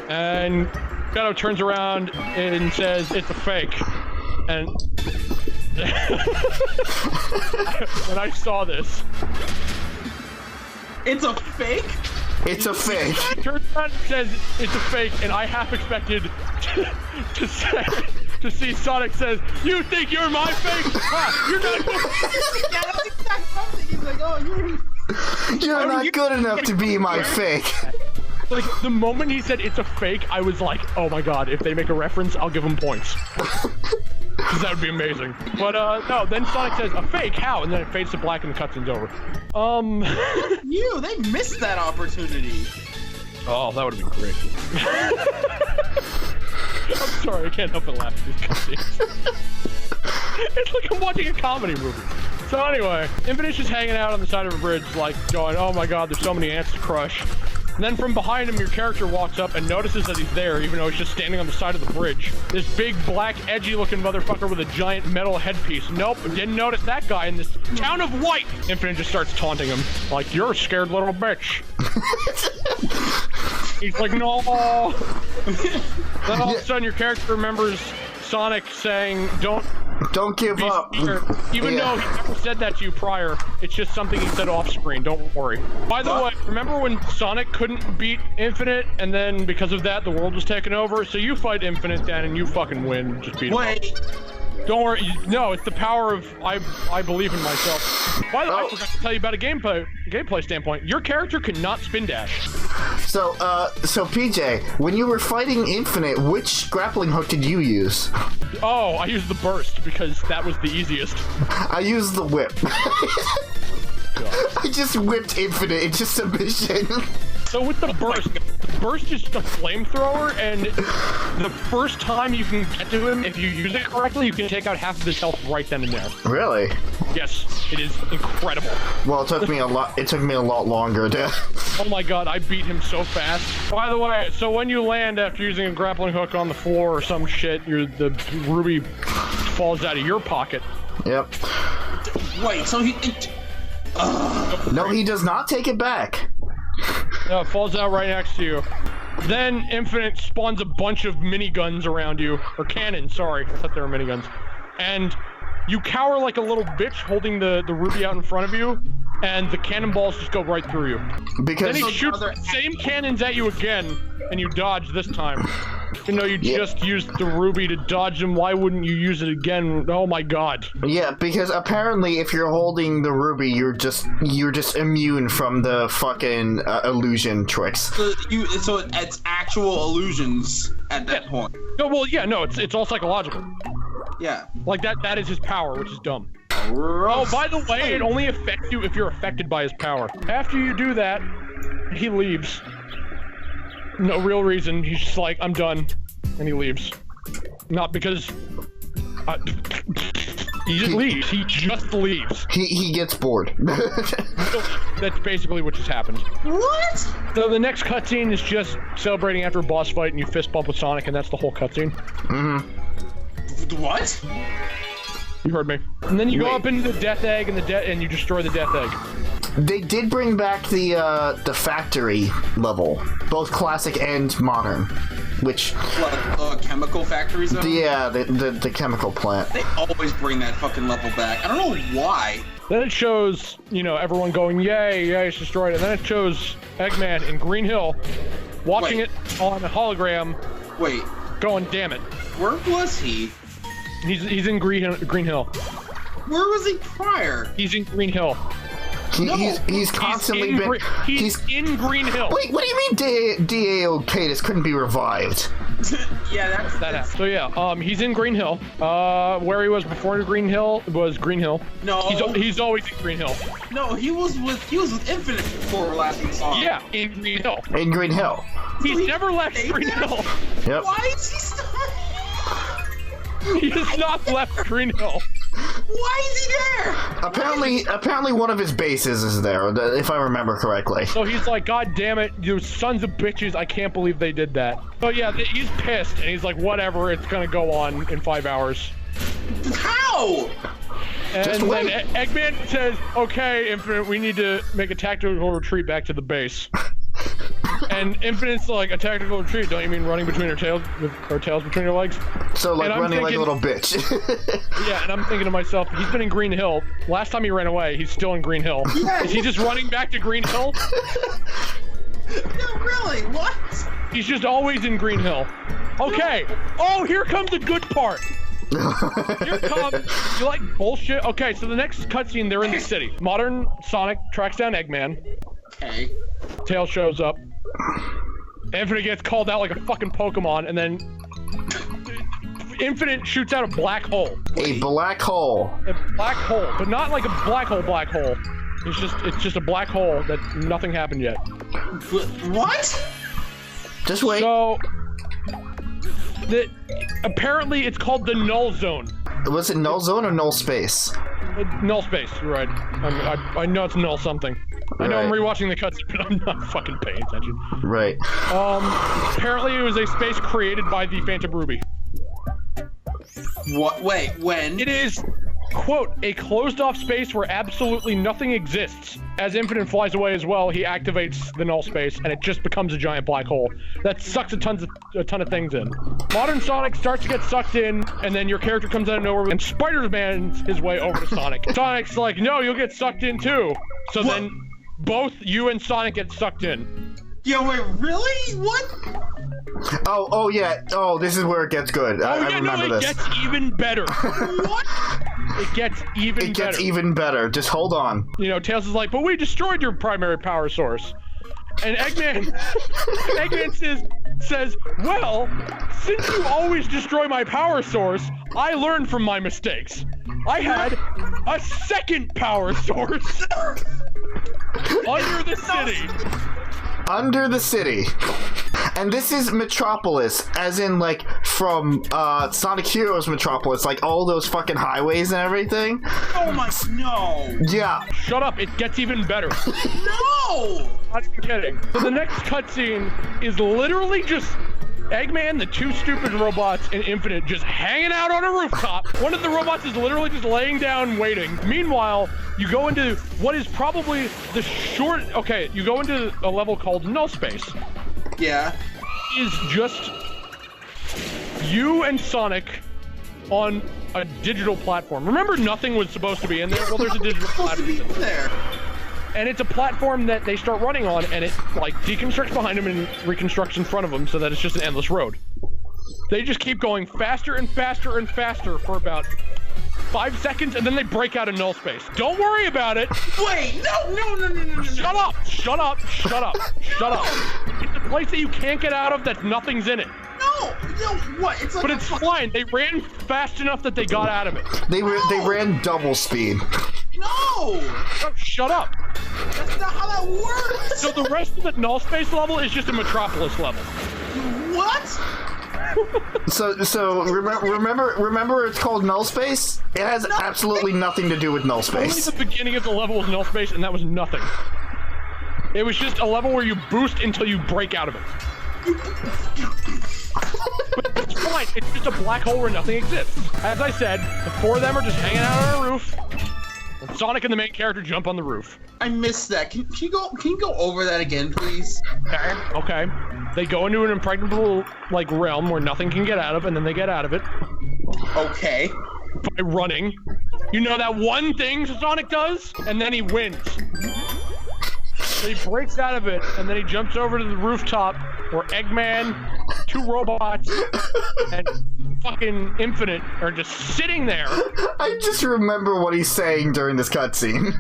And Shadow turns around and says, it's a fake. And when I saw this... It's a fake? It's a fake. Turns around and says, it's a fake, and I half expected to see Sonic says, you think you're my fake? Ha, you're not good. Yeah, that's exactly something. He's like, oh, You're not good enough to be my fake. Like, the moment he said it's a fake, I was like, oh my god, if they make a reference, I'll give them points. Because that would be amazing. But, no, then Sonic says, a fake? How? And then it fades to black and the cutscene's over. they missed that opportunity. Oh, that would have been great. I'm sorry, I can't help but laugh at these cutscenes. It's like I'm watching a comedy movie. So anyway, Infinite's just hanging out on the side of a bridge, like, going, oh my god, there's so many ants to crush. And then from behind him, your character walks up and notices that he's there, even though he's just standing on the side of the bridge. This big, black, edgy-looking motherfucker with a giant metal headpiece. Nope, didn't notice that guy in this town of white. Infinite just starts taunting him, like, you're a scared little bitch. He's like, no. Then all of a sudden, your character remembers Sonic saying, don't give up. Even though he never said that to you prior, it's just something he said off screen, don't worry. By the way, remember when Sonic couldn't beat Infinite, and then because of that, the world was taken over? So you fight Infinite, Dan, and you fucking win. Just beat him up. Don't worry, no, it's the power of I believe in myself. By the way, I forgot to tell you about a gameplay standpoint. Your character cannot spin dash. So PJ, when you were fighting Infinite, which grappling hook did you use? Oh, I used the burst because that was the easiest. I used the whip. I just whipped Infinite into submission. So with the burst is just a flamethrower, and the first time you can get to him, if you use it correctly, you can take out half of his health right then and there. Really? Yes, it is incredible. Well, it took me a lot longer to... Oh my god, I beat him so fast. By the way, so when you land after using a grappling hook on the floor or some shit, the ruby falls out of your pocket. Yep. Wait, so he... No, he does not take it back. No, it falls out right next to you. Then Infinite spawns a bunch of miniguns around you. Or cannons, sorry. I thought they were miniguns. And you cower like a little bitch holding the ruby out in front of you, and the cannonballs just go right through you. Because then he shoots the same cannons at you again, and you dodge this time. Even though you just used the ruby to dodge them, why wouldn't you use it again? Oh my god. Yeah, because apparently if you're holding the ruby, you're just immune from the fucking illusion tricks. So it's actual illusions at that point. No, well, yeah, no, it's all psychological. Yeah. Like that is his power, which is dumb. Oh, by the way, it only affects you if you're affected by his power. After you do that, he leaves. No real reason. He's just like, I'm done. And he leaves. Not because... he just leaves. He just leaves. He gets bored. That's basically what just happened. What? So the next cutscene is just celebrating after a boss fight and you fist bump with Sonic, and that's the whole cutscene. Mm-hmm. What? You heard me. And then you go up into the Death Egg and you destroy the Death Egg. They did bring back the factory level, both classic and modern, which... What, chemical factory zone? Yeah, the chemical plant. They always bring that fucking level back. I don't know why. Then it shows, everyone going, yay, it's destroyed. And then it shows Eggman in Green Hill, watching it on a hologram. Wait. Going, damn it. Where was he? He's in Green Hill. Where was he prior? He's in Green Hill. He's constantly been... He's in Green Hill. Wait, what do you mean D.A.O. Cadus couldn't be revived? Yeah, that's That happened. So yeah, he's in Green Hill. Where he was before Green Hill was Green Hill. No. He's always in Green Hill. No, he was with Infinite before last we saw him. Yeah, in Green Hill. In Green Hill. He's never left Green Hill. Yep. Why is he still? He has not left Green Hill. Why is he there? Apparently one of his bases is there, if I remember correctly. So he's like, God damn it, you sons of bitches, I can't believe they did that. So yeah, he's pissed, and he's like, whatever, it's gonna go on in 5 hours. How? And Just then wait. Eggman says, okay, Infinite, we need to make a tactical retreat back to the base. And Infinite's like, a tactical retreat, don't you mean running between our tails, with our tails between your legs? So like And running like a little bitch. Yeah, and I'm thinking to myself, he's been in Green Hill. Last time he ran away, he's still in Green Hill. Yeah. Is he just running back to Green Hill? No, really? What? He's just always in Green Hill. Okay. Oh, here comes the good part. Here comes. You like bullshit? Okay, so the next cutscene, they're in the city. Modern Sonic tracks down Eggman. Okay. Tails shows up. Infinite gets called out like a fucking Pokemon, and then Infinite shoots out a black hole. A black hole. A black hole, but not like a black hole. It's just a black hole that nothing happened yet. What? Just wait. So, apparently it's called the null zone. Was it null zone or null space? Null space, you're right. I know it's null something. I know I'm Right. rewatching the cutscene, but I'm not fucking paying attention. Right. Apparently it was a space created by the Phantom Ruby. What? Wait, when? It is, quote, a closed-off space where absolutely nothing exists. As Infinite flies away as well, he activates the null space, and it just becomes a giant black hole that sucks a ton of things in. Modern Sonic starts to get sucked in, and then your character comes out of nowhere and Spider-Man's his way over to Sonic. Sonic's like, no, you'll get sucked in too. So What? then both you and Sonic get sucked in. Yo, wait, really? What? Oh yeah. Oh, this is where it gets good. I remember it this. gets even better. What? It gets even It better. gets even better. Just hold on. You know, Tails is like, but we destroyed your primary power source. And Eggman says, well, since you always destroy my power source, I learned from my mistakes. I had a second power source under the city. Under the city. And this is Metropolis, as in, like, from, Sonic Heroes Metropolis, like, all those fucking highways and everything. Oh my, no. Yeah. Shut up, it gets even better. No! Not even kidding. So the next cutscene is literally just Eggman, the two stupid robots, and Infinite just hanging out on a rooftop. One of the robots is literally just laying down waiting. Meanwhile, you go into what is probably the short... Okay, you go into a level called Null Space. Yeah. It is just you and Sonic on a digital platform. Remember, nothing was supposed to be in there? Well, there's a digital Supposed to be platform. there. And it's a platform that they start running on, and it, like, deconstructs behind them and reconstructs in front of them so that it's just an endless road. They just keep going faster and faster and faster for about 5 seconds, and then they break out of null space. Don't worry about it. Wait, no. Shut up! Shut up! Shut up! Shut up! It's a place that you can't get out of that nothing's in it. No, what? It's like But it's fine. They ran fast enough that they got out of it. They ran double speed. No! Oh, shut up! That's not how that works! So the rest of the null space level is just a Metropolis level. What? So remember it's called null space? It has absolutely nothing to do with null Only space. the beginning of the level was null space, and that was nothing. It was just a level where you boost until you break out of it. But it's fine. It's just a black hole where nothing exists. As I said, the four of them are just hanging out on a roof. And Sonic and the main character jump on the roof. I missed that. Can you go over that again, please? Okay. They go into an impregnable, like, realm where nothing can get out of, and then they get out of it. Okay. By running. You know that one thing Sonic does? And then he wins. So he breaks out of it, and then he jumps over to the rooftop where Eggman, two robots, and fucking Infinite are just sitting there. I just remember what he's saying during this cutscene.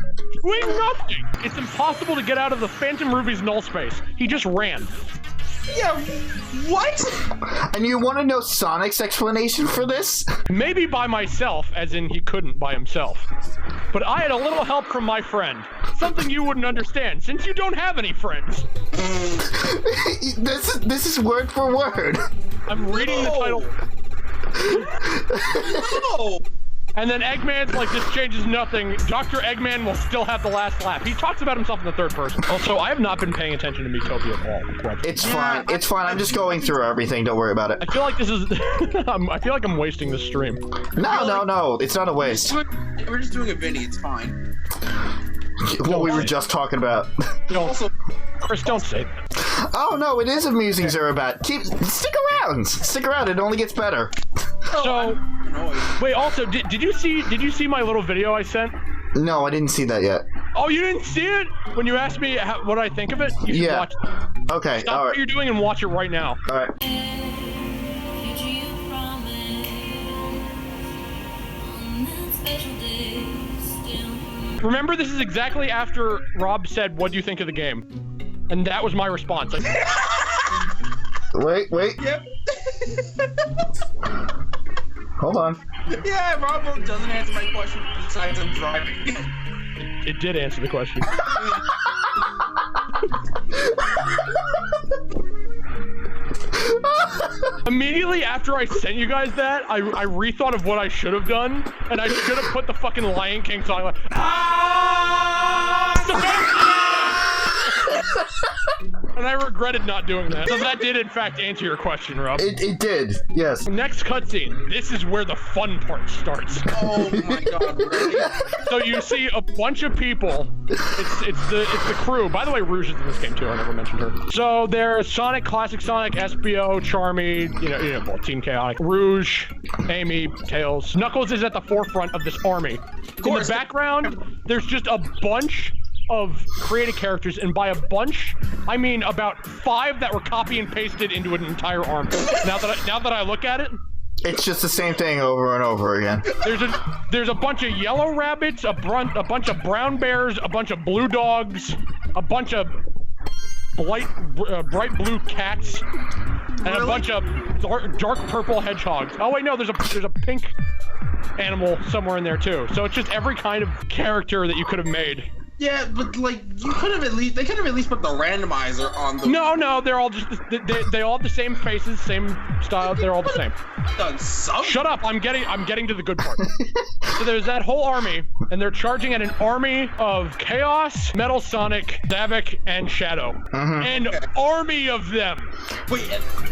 Doing nothing. It's impossible to get out of the Phantom Ruby's null space. He just ran. Yeah, what? And you want to know Sonic's explanation for this? Maybe by myself, as in he couldn't by himself. But I had a little help from my friend. Something you wouldn't understand, since you don't have any friends. This is word for word. I'm reading the title. No! And then Eggman's like, this changes nothing. Dr. Eggman will still have the last laugh. He talks about himself in the third person. Also, I have not been paying attention to Miitopia at all. It's fine. It's fine. I'm just going through everything. Don't worry about it. I feel like this is... I feel like I'm wasting this stream. No. It's not a waste. We're just doing a Vinny. It's fine. What we were just talking about. Also, Chris, don't say that. Oh no, it is amusing, Zerabat. Stick around. Stick around. It only gets better. So, wait. Also, did you see my little video I sent? No, I didn't see that yet. Oh, you didn't see it? When you asked me what I think of it, you should watch it. Okay. Stop all right. what you're doing and watch it right now. All right. Remember, this is exactly after Rob said, "What do you think of the game?" And that was my response. Wait. Yep. Hold on. Yeah, Rob doesn't answer my question besides I'm driving. It did answer the question. Immediately after I sent you guys that, I rethought of what I should have done, and I should have put the fucking Lion King song like, and I regretted not doing that. So that did in fact answer your question, Rob. It did, yes. Next cutscene. This is where the fun part starts. Oh my god, really? So you see a bunch of people. It's the crew. By the way, Rouge is in this game too. I never mentioned her. So there's Sonic, Classic Sonic, SBO, Charmy, well, Team Chaotic, Rouge, Amy, Tails. Knuckles is at the forefront of this army. In the background, there's just a bunch of created characters, and by a bunch, I mean about 5 that were copy and pasted into an entire army. Now that I look at it, it's just the same thing over and over again. There's a bunch of yellow rabbits, a bunch of brown bears, a bunch of blue dogs, a bunch of bright blue cats, and a bunch of dark purple hedgehogs. Oh wait, no, there's a pink animal somewhere in there too. So it's just every kind of character that you could have made. Yeah, but like you could have they could have at least put the randomizer on the. No, they're all just they all have the same faces, same style. They're all the same. Done something. Shut up! I'm getting to the good part. So there's that whole army, and they're charging at an army of Chaos, Metal Sonic, Zavok, and Shadow. An army of them. Wait,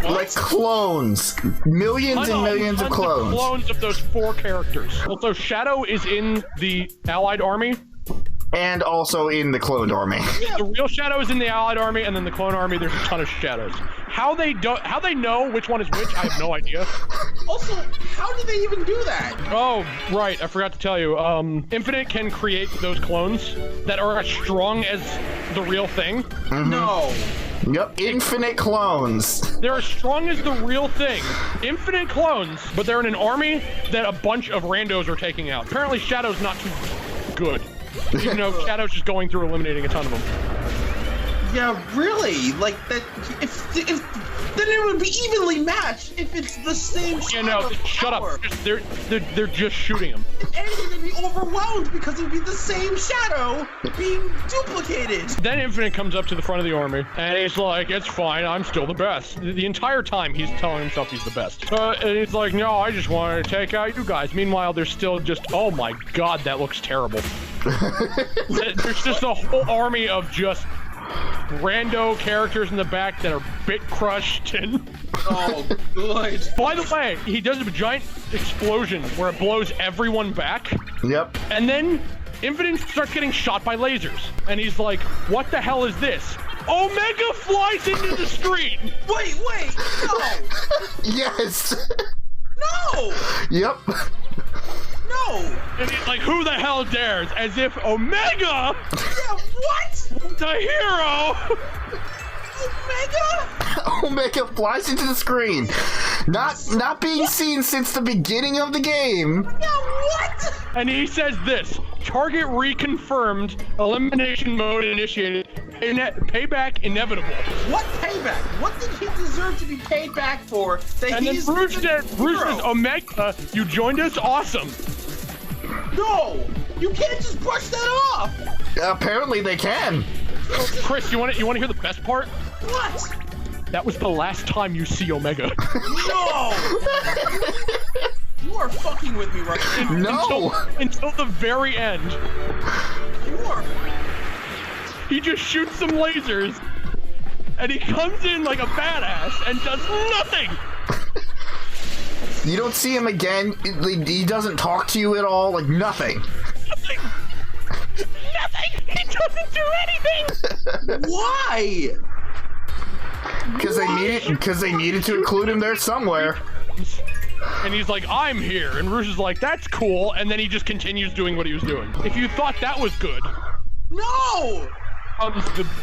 what? Like clones, millions and millions of clones. Clones of those 4 characters. Also, Shadow is in the Allied army. And also in the cloned army. The real Shadow is in the Allied army, and then the clone army, there's a ton of Shadows. How they know which one is which, I have no idea. Also, how did they even do that? Oh, right, I forgot to tell you. Infinite can create those clones that are as strong as the real thing. No. Yep, infinite clones. They're as strong as the real thing. Infinite clones, but they're in an army that a bunch of randos are taking out. Apparently Shadow's not too good. Even though Shadow's just going through eliminating a ton of them. Yeah, really? Like that? If then it would be evenly matched if it's the same. Yeah, no, shut up. They're just shooting him. And you'd be overwhelmed because it would be the same Shadow being duplicated. Then Infinite comes up to the front of the army, and he's like, "It's fine, I'm still the best." The entire time he's telling himself he's the best. And he's like, "No, I just wanted to take out you guys." Meanwhile, there's still just, oh my god, that looks terrible. There's just a whole army of just rando characters in the back that are bit crushed and... Oh, good. By the way, he does a giant explosion where it blows everyone back. Yep. And then Infinite starts getting shot by lasers. And he's like, what the hell is this? Omega flies into the street! Wait, no! Yes! No! Yep. No! And he's like, who the hell dares? As if Omega... Yeah, what? The hero! Omega? Omega flies into the screen. Not being seen since the beginning of the game. Yeah, what? And he says this: target reconfirmed, elimination mode initiated, payback inevitable. What payback? What did he deserve to be paid back for? That And then he's Bruce the says, hero? Omega, you joined us, awesome. No! You can't just brush that off! Apparently they can. Chris, you want to hear the best part? What? That was the last time you see Omega. No! You are fucking with me right now. No. Until the very end. You are. He just shoots some lasers, and he comes in like a badass and does nothing. You don't see him again. He doesn't talk to you at all. Like nothing. Nothing. Nothing. He doesn't do anything. Why? Because they needed to include him there somewhere. And he's like, I'm here. And Rouge is like, that's cool. And then he just continues doing what he was doing. If you thought that was good, No!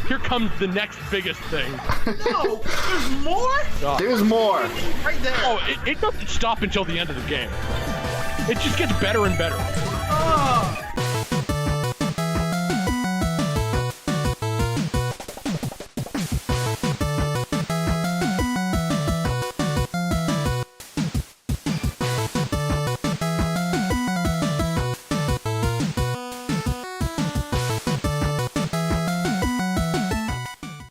here comes the next biggest thing. No! There's more? There's more. Right there. Oh, it doesn't stop until the end of the game. It just gets better and better.